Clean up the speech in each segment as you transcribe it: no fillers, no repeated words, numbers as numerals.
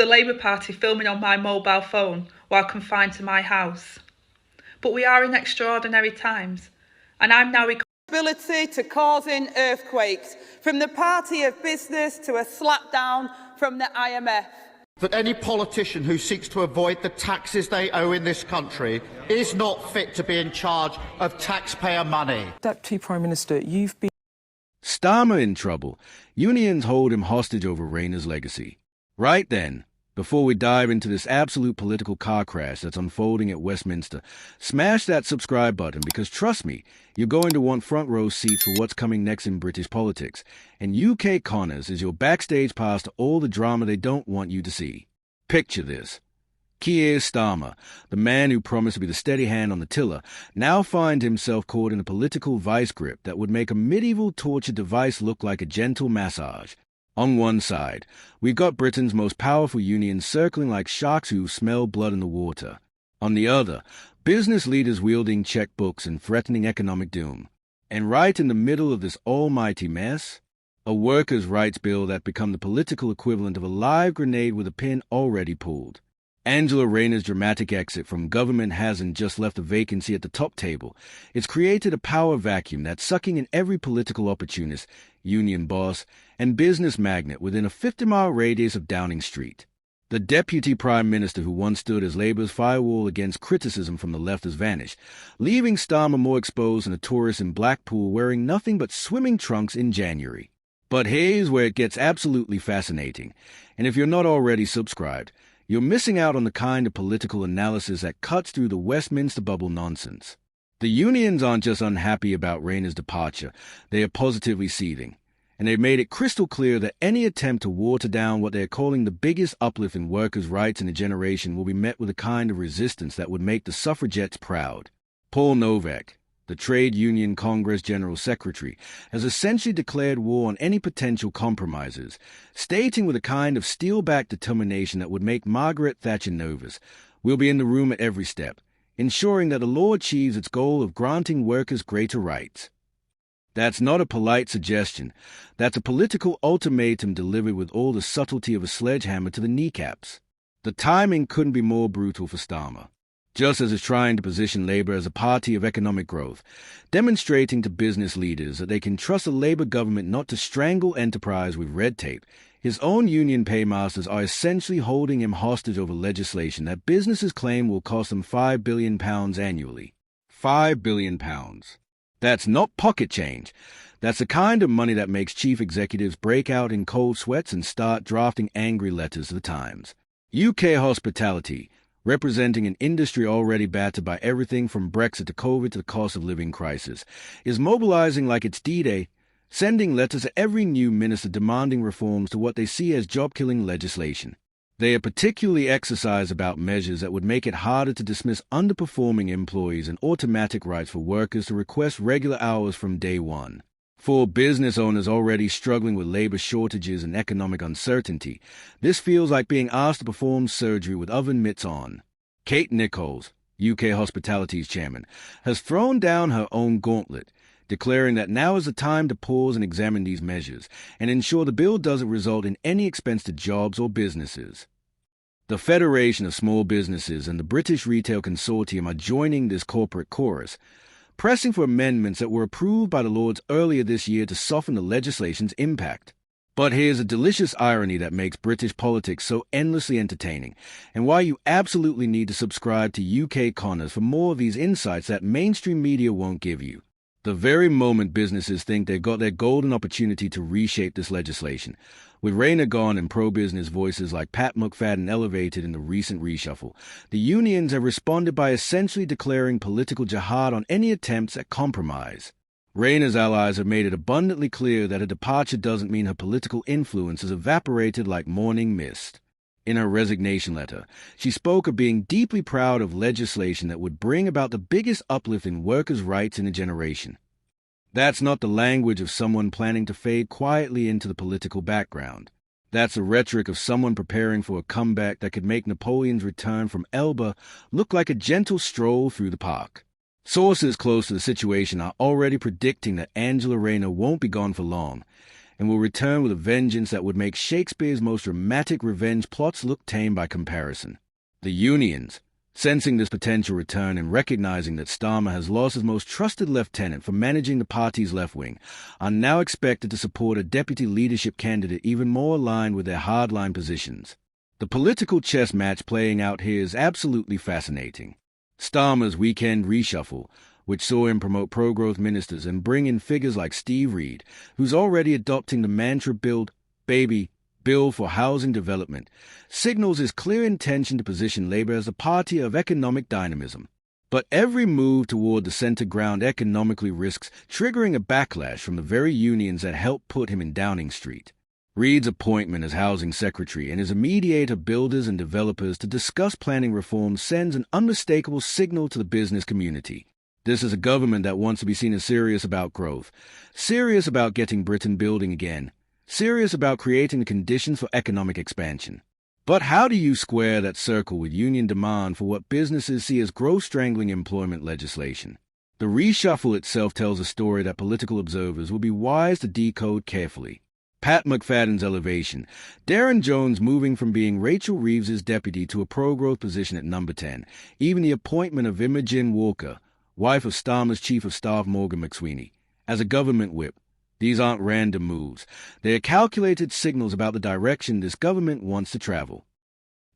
the Labour Party filming on my mobile phone while confined to my house. But we are in extraordinary times, and I'm now responsibility to causing earthquakes, from the party of business to a slapdown from the IMF. That any politician who seeks to avoid the taxes they owe in this country is not fit to be in charge of taxpayer money. Deputy Prime Minister, you've been... Starmer in trouble. Unions hold him hostage over Rayner's legacy. Right then, before we dive into this absolute political car crash that's unfolding at Westminster, smash that subscribe button because trust me, you're going to want front row seats for what's coming next in British politics. And UK Connors is your backstage pass to all the drama they don't want you to see. Picture this. Keir Starmer, the man who promised to be the steady hand on the tiller, now finds himself caught in a political vice grip that would make a medieval torture device look like a gentle massage. On one side, we've got Britain's most powerful unions circling like sharks who smell blood in the water. On the other, business leaders wielding checkbooks and threatening economic doom. And right in the middle of this almighty mess, a workers' rights bill that become the political equivalent of a live grenade with a pin already pulled. Angela Rayner's dramatic exit from government hasn't just left a vacancy at the top table. It's created a power vacuum that's sucking in every political opportunist, union boss, and business magnate within a 50-mile radius of Downing Street. The Deputy Prime Minister who once stood as Labour's firewall against criticism from the left has vanished, leaving Starmer more exposed than a tourist in Blackpool wearing nothing but swimming trunks in January. But here's where it gets absolutely fascinating, and if you're not already subscribed, you're missing out on the kind of political analysis that cuts through the Westminster bubble nonsense. The unions aren't just unhappy about Rayner's departure, they are positively seething. And they've made it crystal clear that any attempt to water down what they're calling the biggest uplift in workers' rights in a generation will be met with a kind of resistance that would make the suffragettes proud. Paul Novak, the Trade Union Congress General Secretary, has essentially declared war on any potential compromises, stating with a kind of steel-backed determination that would make Margaret Thatcher nervous, "We'll be in the room at every step, ensuring that the law achieves its goal of granting workers greater rights." That's not a polite suggestion. That's a political ultimatum delivered with all the subtlety of a sledgehammer to the kneecaps. The timing couldn't be more brutal for Starmer. Just as he's trying to position Labour as a party of economic growth, demonstrating to business leaders that they can trust a Labour government not to strangle enterprise with red tape, his own union paymasters are essentially holding him hostage over legislation that businesses claim will cost them £5 billion annually. £5 billion. That's not pocket change. That's the kind of money that makes chief executives break out in cold sweats and start drafting angry letters to the Times. UK hospitality, representing an industry already battered by everything from Brexit to COVID to the cost of living crisis, is mobilizing like it's D-Day, sending letters to every new minister demanding reforms to what they see as job-killing legislation. They are particularly exercised about measures that would make it harder to dismiss underperforming employees and automatic rights for workers to request regular hours from day one. For business owners already struggling with labor shortages and economic uncertainty, this feels like being asked to perform surgery with oven mitts on. Kate Nichols, UK Hospitality's chairman, has thrown down her own gauntlet, declaring that now is the time to pause and examine these measures and ensure the bill doesn't result in any expense to jobs or businesses. The Federation of Small Businesses and the British Retail Consortium are joining this corporate chorus, pressing for amendments that were approved by the Lords earlier this year to soften the legislation's impact. But here's a delicious irony that makes British politics so endlessly entertaining, and why you absolutely need to subscribe to UK Connors for more of these insights that mainstream media won't give you. The very moment businesses think they've got their golden opportunity to reshape this legislation, with Rayner gone and pro-business voices like Pat McFadden elevated in the recent reshuffle, the unions have responded by essentially declaring political jihad on any attempts at compromise. Rayner's allies have made it abundantly clear that her departure doesn't mean her political influence has evaporated like morning mist. In her resignation letter, she spoke of being deeply proud of legislation that would bring about the biggest uplift in workers' rights in a generation. That's not the language of someone planning to fade quietly into the political background. That's the rhetoric of someone preparing for a comeback that could make Napoleon's return from Elba look like a gentle stroll through the park. Sources close to the situation are already predicting that Angela Rayner won't be gone for long, and will return with a vengeance that would make Shakespeare's most dramatic revenge plots look tame by comparison. The unions, sensing this potential return and recognizing that Starmer has lost his most trusted lieutenant for managing the party's left wing, are now expected to support a deputy leadership candidate even more aligned with their hardline positions. The political chess match playing out here is absolutely fascinating. Starmer's weekend reshuffle, which saw him promote pro-growth ministers and bring in figures like Steve Reed, who's already adopting the mantra "Build, Baby, Bill for housing development," signals his clear intention to position Labour as a party of economic dynamism. But every move toward the centre ground economically risks triggering a backlash from the very unions that helped put him in Downing Street. Reed's appointment as housing secretary and his mediator of builders and developers to discuss planning reform sends an unmistakable signal to the business community. This is a government that wants to be seen as serious about growth, serious about getting Britain building again, serious about creating the conditions for economic expansion. But how do you square that circle with union demand for what businesses see as growth-strangling employment legislation? The reshuffle itself tells a story that political observers will be wise to decode carefully. Pat McFadden's elevation, Darren Jones moving from being Rachel Reeves's deputy to a pro-growth position at number 10, even the appointment of Imogen Walker, wife of Starmer's chief of staff Morgan McSweeney, as a government whip. These aren't random moves. They are calculated signals about the direction this government wants to travel.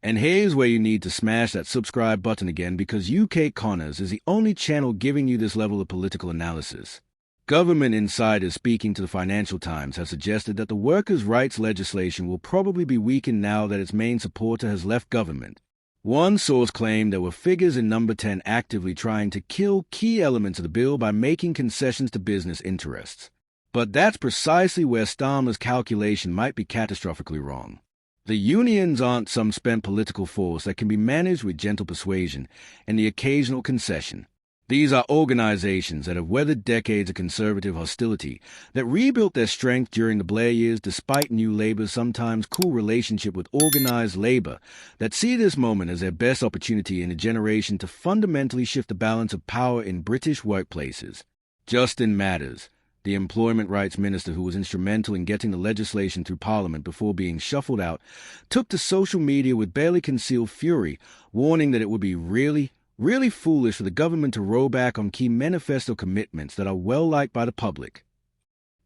And here's where you need to smash that subscribe button again, because UK Connors is the only channel giving you this level of political analysis. Government insiders speaking to the Financial Times have suggested that the workers' rights legislation will probably be weakened now that its main supporter has left government. One source claimed there were figures in number 10 actively trying to kill key elements of the bill by making concessions to business interests. But that's precisely where Starmer's calculation might be catastrophically wrong. The unions aren't some spent political force that can be managed with gentle persuasion and the occasional concession. These are organizations that have weathered decades of conservative hostility, that rebuilt their strength during the Blair years despite New Labour's sometimes cool relationship with organized labor, that see this moment as their best opportunity in a generation to fundamentally shift the balance of power in British workplaces. Justin Matters, the employment rights minister who was instrumental in getting the legislation through Parliament before being shuffled out, took to social media with barely concealed fury, warning that it would be really foolish for the government to roll back on key manifesto commitments that are well liked by the public.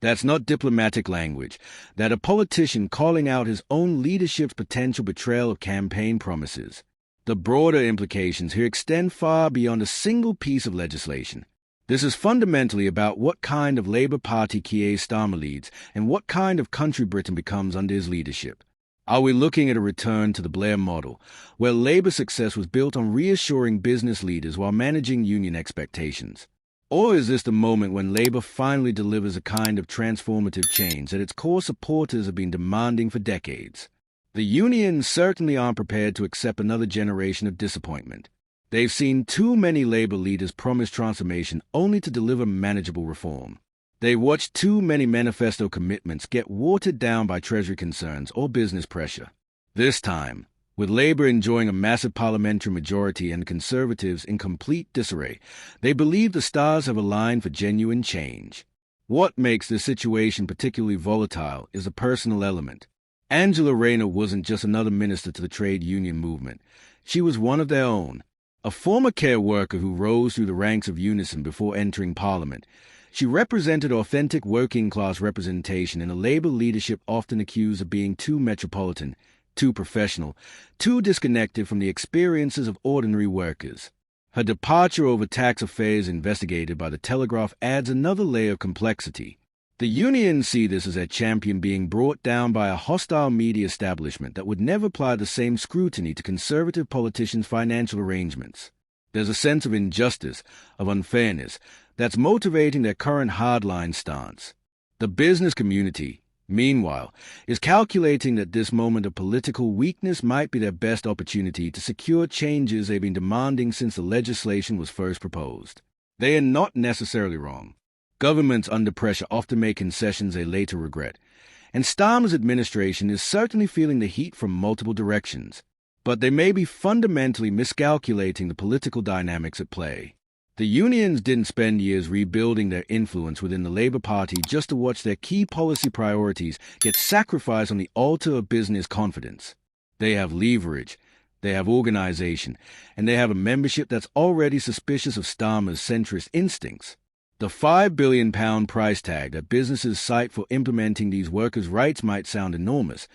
That's not diplomatic language. That a politician calling out his own leadership's potential betrayal of campaign promises. The broader implications here extend far beyond a single piece of legislation. This is fundamentally about what kind of Labour Party Keir Starmer leads and what kind of country Britain becomes under his leadership. Are we looking at a return to the Blair model, where Labour success was built on reassuring business leaders while managing union expectations? Or is this the moment when Labour finally delivers a kind of transformative change that its core supporters have been demanding for decades? The unions certainly aren't prepared to accept another generation of disappointment. They've seen too many Labour leaders promise transformation only to deliver manageable reform. They've watched too many manifesto commitments get watered down by Treasury concerns or business pressure. This time, with Labour enjoying a massive parliamentary majority and Conservatives in complete disarray, they believe the stars have aligned for genuine change. What makes this situation particularly volatile is a personal element. Angela Rayner wasn't just another minister to the trade union movement. She was one of their own, a former care worker who rose through the ranks of Unison before entering Parliament. She represented authentic working-class representation in a Labour leadership often accused of being too metropolitan, too professional, too disconnected from the experiences of ordinary workers. Her departure over tax affairs investigated by the Telegraph adds another layer of complexity. The unions see this as their champion being brought down by a hostile media establishment that would never apply the same scrutiny to Conservative politicians' financial arrangements. There's a sense of injustice, of unfairness, that's motivating their current hardline stance. The business community, meanwhile, is calculating that this moment of political weakness might be their best opportunity to secure changes they've been demanding since the legislation was first proposed. They are not necessarily wrong. Governments under pressure often make concessions they later regret, and Starmer's administration is certainly feeling the heat from multiple directions, but they may be fundamentally miscalculating the political dynamics at play. The unions didn't spend years rebuilding their influence within the Labour Party just to watch their key policy priorities get sacrificed on the altar of business confidence. They have leverage, they have organization, and they have a membership that's already suspicious of Starmer's centrist instincts. The £5 billion price tag that businesses cite for implementing these workers' rights might sound enormous,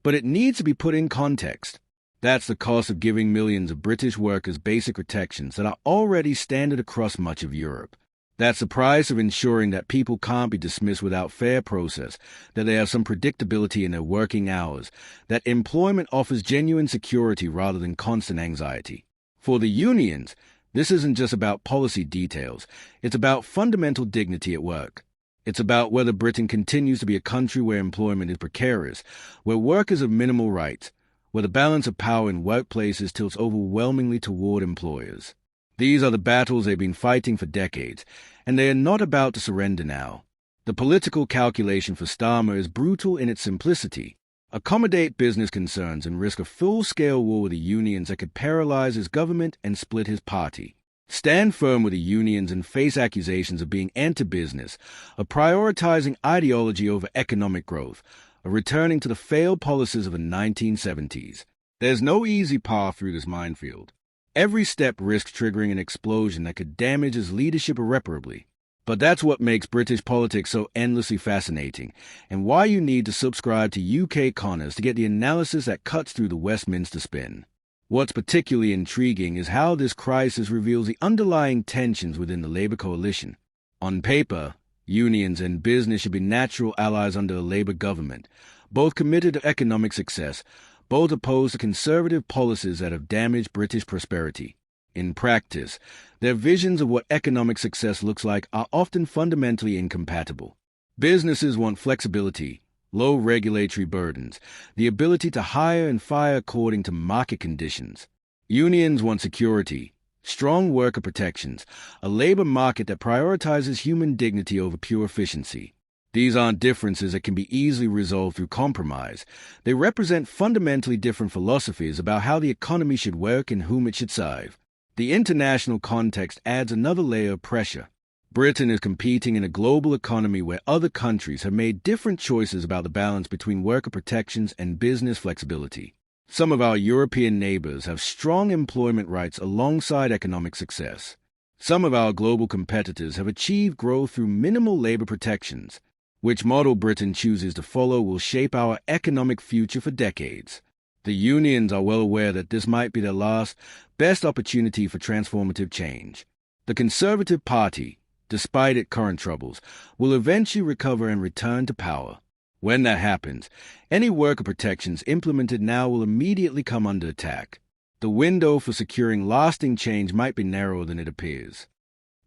but it needs to be put in context. That's the cost of giving millions of British workers basic protections that are already standard across much of Europe. That's the price of ensuring that people can't be dismissed without fair process, that they have some predictability in their working hours, that employment offers genuine security rather than constant anxiety. For the unions, this isn't just about policy details. It's about fundamental dignity at work. It's about whether Britain continues to be a country where employment is precarious, where workers have minimal rights, where the balance of power in workplaces tilts overwhelmingly toward employers. These are the battles they've been fighting for decades, and they are not about to surrender now. The political calculation for Starmer is brutal in its simplicity. Accommodate business concerns and risk a full-scale war with the unions that could paralyze his government and split his party. Stand firm with the unions and face accusations of being anti-business, of prioritizing ideology over economic growth, of returning to the failed policies of the 1970s. There's no easy path through this minefield. Every step risks triggering an explosion that could damage his leadership irreparably. But that's what makes British politics so endlessly fascinating, and why you need to subscribe to UK Connors to get the analysis that cuts through the Westminster spin. What's particularly intriguing is how this crisis reveals the underlying tensions within the Labour coalition. On paper, unions and business should be natural allies under a Labour government, both committed to economic success, both opposed to conservative policies that have damaged British prosperity. In practice, their visions of what economic success looks like are often fundamentally incompatible. Businesses want flexibility, low regulatory burdens, the ability to hire and fire according to market conditions. Unions want security, strong worker protections, a labor market that prioritizes human dignity over pure efficiency. These aren't differences that can be easily resolved through compromise. They represent fundamentally different philosophies about how the economy should work and whom it should serve. The international context adds another layer of pressure. Britain is competing in a global economy where other countries have made different choices about the balance between worker protections and business flexibility. Some of our European neighbors have strong employment rights alongside economic success. Some of our global competitors have achieved growth through minimal labor protections. Which model Britain chooses to follow will shape our economic future for decades. The unions are well aware that this might be their last, best opportunity for transformative change. The Conservative Party, despite its current troubles, will eventually recover and return to power. When that happens, any worker protections implemented now will immediately come under attack. The window for securing lasting change might be narrower than it appears.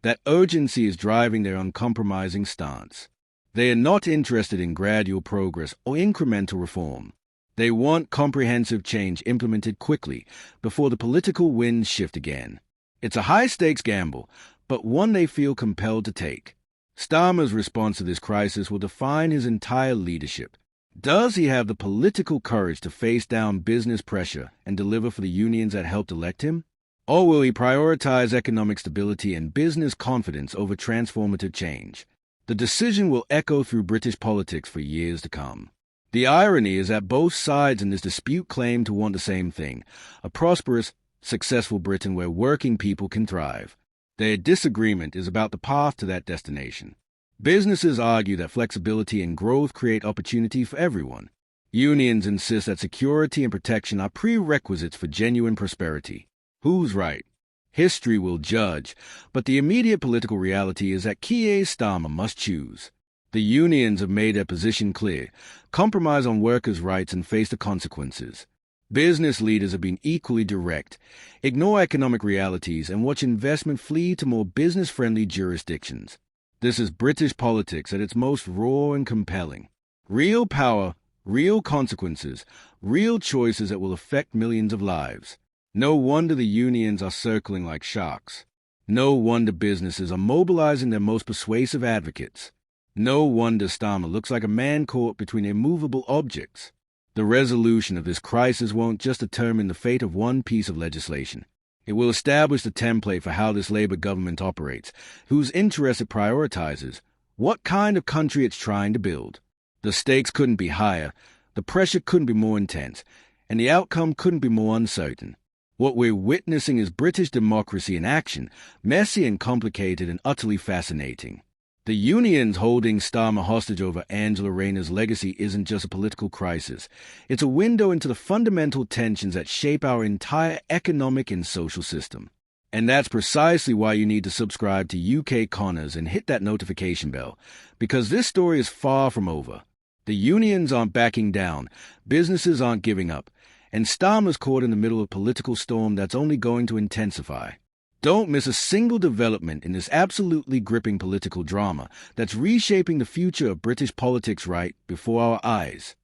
That urgency is driving their uncompromising stance. They are not interested in gradual progress or incremental reform. They want comprehensive change implemented quickly before the political winds shift again. It's a high-stakes gamble, but one they feel compelled to take. Starmer's response to this crisis will define his entire leadership. Does he have the political courage to face down business pressure and deliver for the unions that helped elect him? Or will he prioritize economic stability and business confidence over transformative change? The decision will echo through British politics for years to come. The irony is that both sides in this dispute claim to want the same thing, a prosperous, successful Britain where working people can thrive. Their disagreement is about the path to that destination. Businesses argue that flexibility and growth create opportunity for everyone. Unions insist that security and protection are prerequisites for genuine prosperity. Who's right? History will judge, but the immediate political reality is that Keir Starmer must choose. The unions have made their position clear, compromise on workers' rights and face the consequences. Business leaders have been equally direct, ignore economic realities and watch investment flee to more business-friendly jurisdictions. This is British politics at its most raw and compelling. Real power, real consequences, real choices that will affect millions of lives. No wonder the unions are circling like sharks. No wonder businesses are mobilizing their most persuasive advocates. No wonder Starmer looks like a man caught between immovable objects. The resolution of this crisis won't just determine the fate of one piece of legislation. It will establish the template for how this Labour government operates, whose interests it prioritizes, what kind of country it's trying to build. The stakes couldn't be higher, the pressure couldn't be more intense, and the outcome couldn't be more uncertain. What we're witnessing is British democracy in action, messy and complicated and utterly fascinating. The unions holding Starmer hostage over Angela Rayner's legacy isn't just a political crisis. It's a window into the fundamental tensions that shape our entire economic and social system. And that's precisely why you need to subscribe to UK Connors and hit that notification bell, because this story is far from over. The unions aren't backing down, businesses aren't giving up, and Starmer's caught in the middle of a political storm that's only going to intensify. Don't miss a single development in this absolutely gripping political drama that's reshaping the future of British politics right before our eyes.